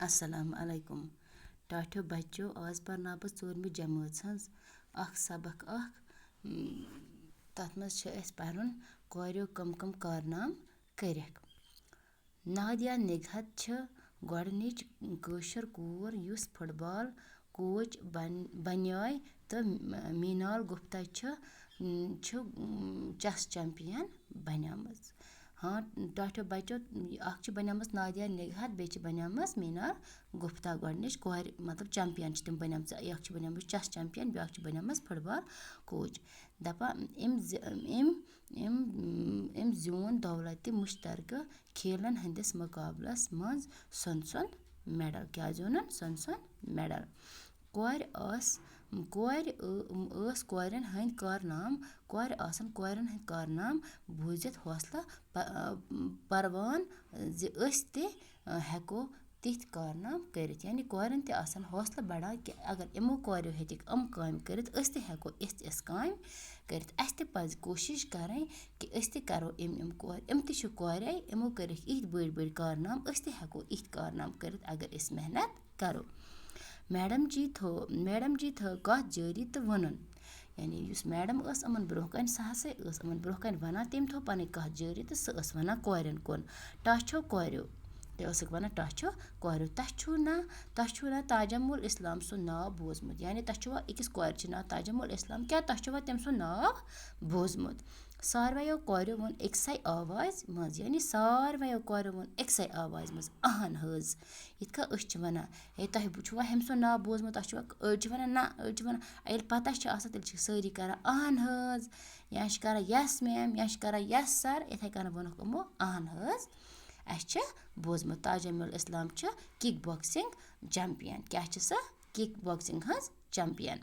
السلام علیکم ٹاٹھیو بچو آز پرناو بہٕ ژوٗرمہِ جمٲژ ہٕنٛز اکھ سبق اکھ تَتھ منٛز چھِ اَسہِ پَرُن کوریو کم کم کارنام کٔرِکھ. نادیا نِگہت چھِ گۄڈنِچ کٲشِر کوٗر یُس فُٹ بال کوچ بنیٛاے تہٕ مینال گُپتا چھِ چَس چمپین بنیٛامٕژ. ٹاٹھیو بچو اکھ چھِ بنیٛامٕژ نادیا نِگہت بیٚیہِ چھِ بنیٛامٕژ مینال گُپتا گۄڈنِچ کورِ مطلب چمپین چھِ تِم بنیٛامژٕ. اکھ چھِ بنیٛامٕژ چَس چمپین بیٛاکھ چھِ بنیٛامٕژ فُٹ بال کوچ. دَپان أمۍ زیوٗن دولتہِ مُشترکہٕ کھیلن ہٕنٛدِس مُقابلس منٛز سۄنہٕ میڈل. کیٛاہ زیوٗنُن؟ سۄنہٕ میڈل. کورِ ٲس کورٮ۪ن ہٕنٛدۍ کارنام بوٗزِتھ حوصلہٕ پروان زِ أسۍ تہِ ہٮ۪کو تِتھۍ کارنام کٔرِتھ. یعنی کورٮ۪ن تہِ آسان حوصلہٕ بڑان کہِ اگر یِمو کوریو ہیٚتِکھ کامہِ کٔرِتھ أسۍ تہِ ہٮ۪کو یِژھ کامہِ کٔرِتھ. اَسہِ تہِ پَزِ کوٗشِش کَرٕنۍ کہِ أسۍ تہِ کَرو کورِ یِم تہِ چھِ کورے یِمو کٔرِکھ یِتھۍ بٔڑۍ بٔڑۍ کارنام أسۍ تہِ ہٮ۪کو یِتھۍ کارنام کٔرِتھ اگر أسۍ محنت کَرو. میڈم جی تھٲو کَتھ جٲری تہٕ ووٚنُن. یعنی یُس میڈم ٲس یِمن برونٛہہ کَنہِ سۄ ہسا ٲس یِمن برونٛہہ کَنہِ وَنان تٔمۍ تھوٚو پَنٕنۍ کَتھ جٲری تہٕ سۄ ٲس وَنان کورٮ۪ن کُن. ٹاچھو کوریو تہِ ٲسٕکھ وَنان ٹاچھو کوریو تۄہہِ چھُو نا تاجمُل اِسلام سُنٛد ناو بوٗزمُت. یعنی تۄہہِ چھُوا أکِس کورِ چھُ ناو تاجمُل اِسلام کیٛاہ تۄہہِ چھُوا تٔمۍ سُنٛد ناو بوٗزمُت. سارویو کوریو ووٚن أکسٕے آوازِ منٛز. یعنی سارویو کوریو ووٚن أکسٕے آوازِ منٛز اہن حظ. یِتھ کٔنۍ أسۍ چھِ وَنان ہے تۄہہِ چھُوا ہُمۍ سُنٛد ناو بوٗزمُت تۄہہِ چھُوا أڑۍ چھِ وَنان نہ أڑۍ چھِ وَنان ییٚلہِ پَتہ چھِ آسان تیٚلہِ چھِ سٲری کَران اہن حظ یا چھِ کَران یَس میم یا چھِ کَران یَس سَر یِتھَے کٔنۍ ووٚنُکھ یِمو اہن حظ اَسہِ چھِ بوٗزمُت. تاجمُل اِسلام چھِ کِک بۄکسِنٛگ چمپین. کیٛاہ چھِ سۄ؟ کِک بۄکسِنٛگ ہٕنٛز چمپین.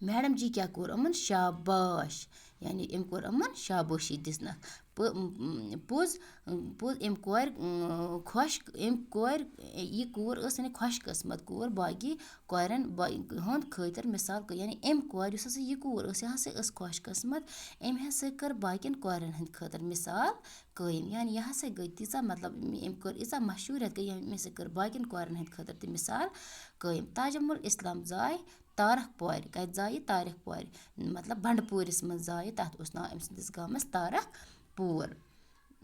میڈم جی کیٛاہ کوٚر یِمَن؟ شاباش. یعنی أمۍ کوٚر یِمَن شابٲشی دِژنَکھ. پوٚز أمۍ کورِ یہِ کوٗر ٲس یعنی خۄش قٕسمت کوٗر باقی کورٮ۪ن ہُنٛد خٲطرٕ مِثال. یعنی أمۍ کورِ یُس ہسا یہِ کوٗر ٲس یہِ ہسا ٲس خۄش قٕسمت. أمۍ ہسا کٔر باقین کورٮ۪ن ہٕنٛدۍ خٲطرٕ مِثال قٲیِم. یعنی یہِ ہسا گٔے تیٖژاہ مطلب أمۍ کٔر ییٖژاہ مشہوٗریت گٔے ییٚمہِ ہسا کٔر باقین کورٮ۪ن ہٕنٛدۍ خٲطرٕ تہِ مِثال قٲیِم. تاجمُل اِسلام زاے تارک پورِ. کَتہِ زایہِ؟ تارک پورِ. مطلب بنڈپوٗرِس منٛز زایہِ. تَتھ اوس ناو أمۍ سٕنٛدِس گامَس تارک پوٗر.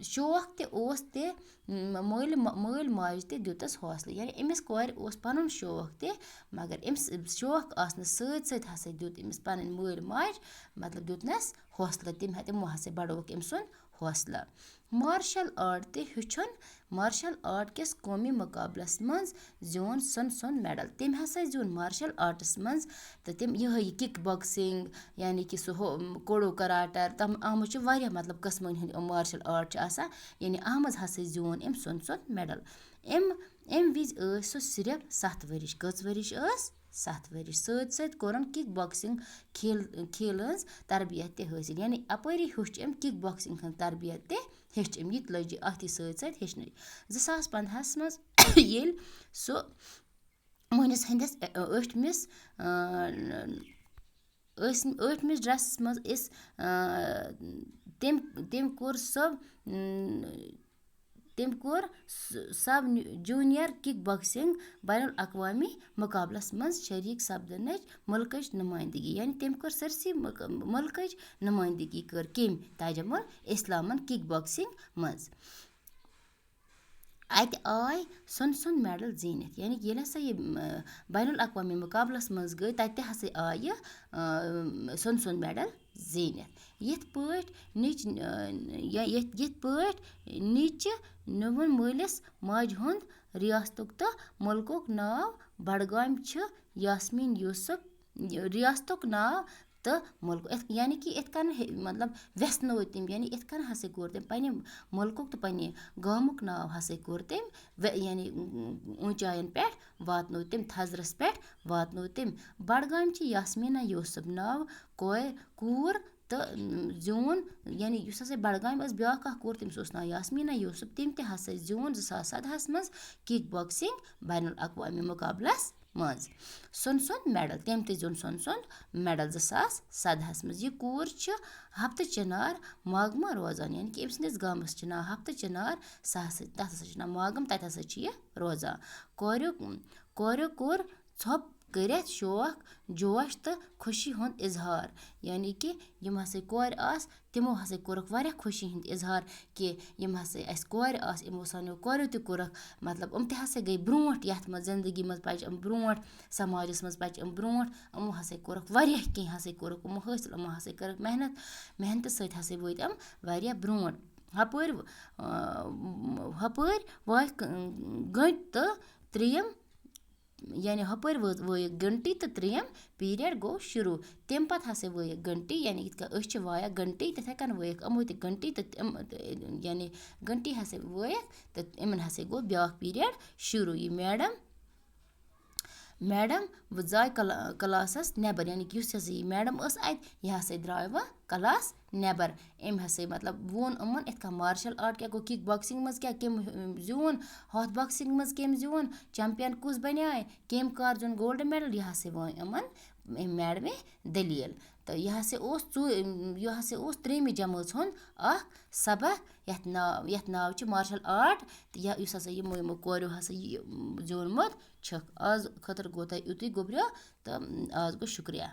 شوق تہِ اوس تہِ مٲلۍ ماجہِ تہِ دیُتُس حوصلہٕ. یعنی أمِس کورِ اوس پَنُن شوق تہِ مگر أمِس شوق آسنہٕ سۭتۍ سۭتۍ ہسا دیُت أمِس پَنٕنۍ مٲلۍ ماجہِ مطلب دیُتنَس حوصلہٕ. تِمو ہسا بڑووُکھ أمۍ سُنٛد حوصلہٕ. مارشَل آرٹ تہِ ہیٚچھُن. مارشَل آرٹ کِس قومی مُقابلَس منٛز زیوٗن سۄنہٕ میڈل. تٔمۍ ہسا زیوٗن مارشَل آرٹَس منٛز تہٕ تِم یِہوٚے کِک بۄکسِنٛگ یعنی کہِ سُہ کوڈو کَراٹر تَتھ منٛز چھِ واریاہ مطلب قٕسمَن ہٕنٛدۍ یِم مارشَل آرٹ چھِ آسان. یعنی اَتھ منٛز ہسا زیوٗن أمۍ سۄنہٕ میڈل. أمۍ وِزِ ٲسۍ سۄ صرف 7 ؤرِش. کٔژ ؤرِش ٲس؟ 7 ؤرِش. سۭتۍ سۭتۍ کوٚرُن کِک بۄکسِنٛگ کھیلہِ ہٕنٛز تربیت تہِ حٲصِل. یعنی اَپٲری ہیوٚچھ أمۍ کِک بۄکسِنٛگ ہٕنٛز تربیت تہِ ہیٚچھ أمۍ. یہِ تہِ لٔج یہِ أتھی سۭتۍ سۭتۍ ہیٚچھنٕچ. 2015 منٛز ییٚلہِ سُہ موہنِس ہٕنٛدِس 8مِس ڈرٛسَس منٛز تٔمۍ کوٚر سب جوٗنیَر کِک بۄکسِنٛگ بین الاقوامی مُقابلَس منٛز شریٖک سپدنٕچ مُلکٕچ نُمٲیندگی. یعنی تٔمۍ کٔر سٲرسٕے مُلکٕچ نُمٲیندگی کٔر کٔمۍ؟ تاجمُل اِسلامَن کِک بۄکسِنٛگ منٛز. اَتہِ آے سۄنہٕ میڈل زیٖنِتھ. یعنی ییٚلہِ ہسا یہِ بین الاقوامی مُقابلَس منٛز گٔے تَتہِ تہِ ہسا آیہِ سۄنہٕ میڈل زیٖنِتھ. یِتھ پٲٹھۍ نیچہِ نوٚوُن مٲلِس ماجہِ ہُنٛد رِیاستُک تہٕ مُلکُک ناو بڈگامہِ چھِ یاسمیٖن یوٗسف رِیاستُک ناو تہٕ مُلک. یعنی کہِ یِتھ کٔنۍ مطلب وٮ۪ژنوو تٔمۍ. یعنی یِتھ کٔنۍ ہسا کوٚر تٔمۍ پنٛنہِ مُلکُک تہٕ پنٛنہِ گامُک ناو ہسا کوٚر تٔمۍ یعنی اوٗنچایَن پٮ۪ٹھ واتنوو تٔمۍ تھزرَس پٮ۪ٹھ واتنوو تٔمۍ. بڈگامہِ چھِ یاسمیٖنہ یوٗسف ناو کوٗر تہٕ زیوٗن. یعنی یُس ہسا بڈگامہِ ٲس بیٛاکھ اکھ کوٗر تٔمِس اوس ناو یاسمیٖنہ یوٗسف. تٔمۍ تہِ ہسا زیوٗن 2017 منٛز کِک بۄکسِنٛگ بین الاقوامی مُقابلَس منٛز سۄنہٕ میڈل تٔمۍ تہِ زیوٗن سۄنہٕ میڈل 2017 منٛز. یہِ کوٗر چھِ ہفتہٕ چِنار ماگمہٕ روزان یعنی کہِ أمۍ سٕنٛدِس گامَس چھِ ناو ہفتہٕ چِنار تَتھ ہسا چھِ ناو ماگم تَتہِ ہسا چھِ یہِ روزان. کوریو کوٚر ژھۄپ کٔرِتھ شوق جوش تہٕ خوشی ہُنٛد اِظہار یعنی کہِ یِم ہسا کورِ آسہٕ تِمو ہسا کوٚرُکھ واریاہ خوشی ہُنٛد اِظہار کہِ یِم ہسا اَسہِ کورِ آسہٕ یِمو سانیو کوریو تہِ کوٚرُکھ مطلب یِم تہِ ہسا گٔے برونٛٹھ یَتھ منٛز زندگی منٛز پَچہِ یِم برونٛٹھ سماجَس منٛز پَچہِ یِم برونٛٹھ یِمو ہسا کوٚرُکھ واریاہ کینٛہہ ہسا کوٚرُکھ یِمو حٲصِل یِمو ہسا کٔرٕکھ محنتہٕ سۭتۍ ہسا وٲتۍ یِم واریاہ برونٛٹھ. ہُپٲرۍ واتہِ گٔنٛٹۍ تہٕ ترٛیٚیِم یعنی ہُپٲرۍ وٲیِکھ گھنٹی تہٕ ترٛیٚیِم پیٖریَڈ گوٚو شروٗع. تمہِ پَتہٕ ہسا وٲیِکھ گھنٹی یعنی یِتھ کٔنۍ أسۍ چھِ وایان گھنٹی تِتھَے کٔنۍ وٲیِکھ یِمو تہِ گھنٹی تہٕ یعنی گھنٹی ہسا وٲیِکھ تہٕ یِمَن ہسا گوٚو بیٛاکھ پیٖریَڈ شروٗع. یہِ میڈم ژاے کلاسَس نٮ۪بر یعنی کہِ یُس ہسا یہِ میڈم ٲس اَتہِ یہِ ہسا درٛاے وۄنۍ کلاس نٮ۪بر. أمۍ ہسا مطلب ووٚن یِمَن یِتھ کٔنۍ مارشَل آرٹ کیٛاہ گوٚو کِک بۄکسِنٛگ منٛز کٔمۍ زیوٗن ہاتھ بۄکسِنٛگ منٛز کٔمۍ زیوٗن چَمپِیَن کُس بَنیٛاے کٔمۍ کر زیوٗن گولڈ میڈل یہِ ہسا وٲنۍ یِمَن أمۍ میڈمہِ دٔلیٖل. تہٕ یہِ ہسا اوس 3مہِ جمٲژ ہُنٛد اَکھ سبق یَتھ ناو چھِ مارشَل آرٹ تہٕ یُس ہسا یِمو کوریو ہسا یہِ زیوٗنمُت چھُکھ. آز خٲطرٕ گوٚو تۄہہِ یُتُے گوٚبریو تہٕ آز گوٚو شُکریہ.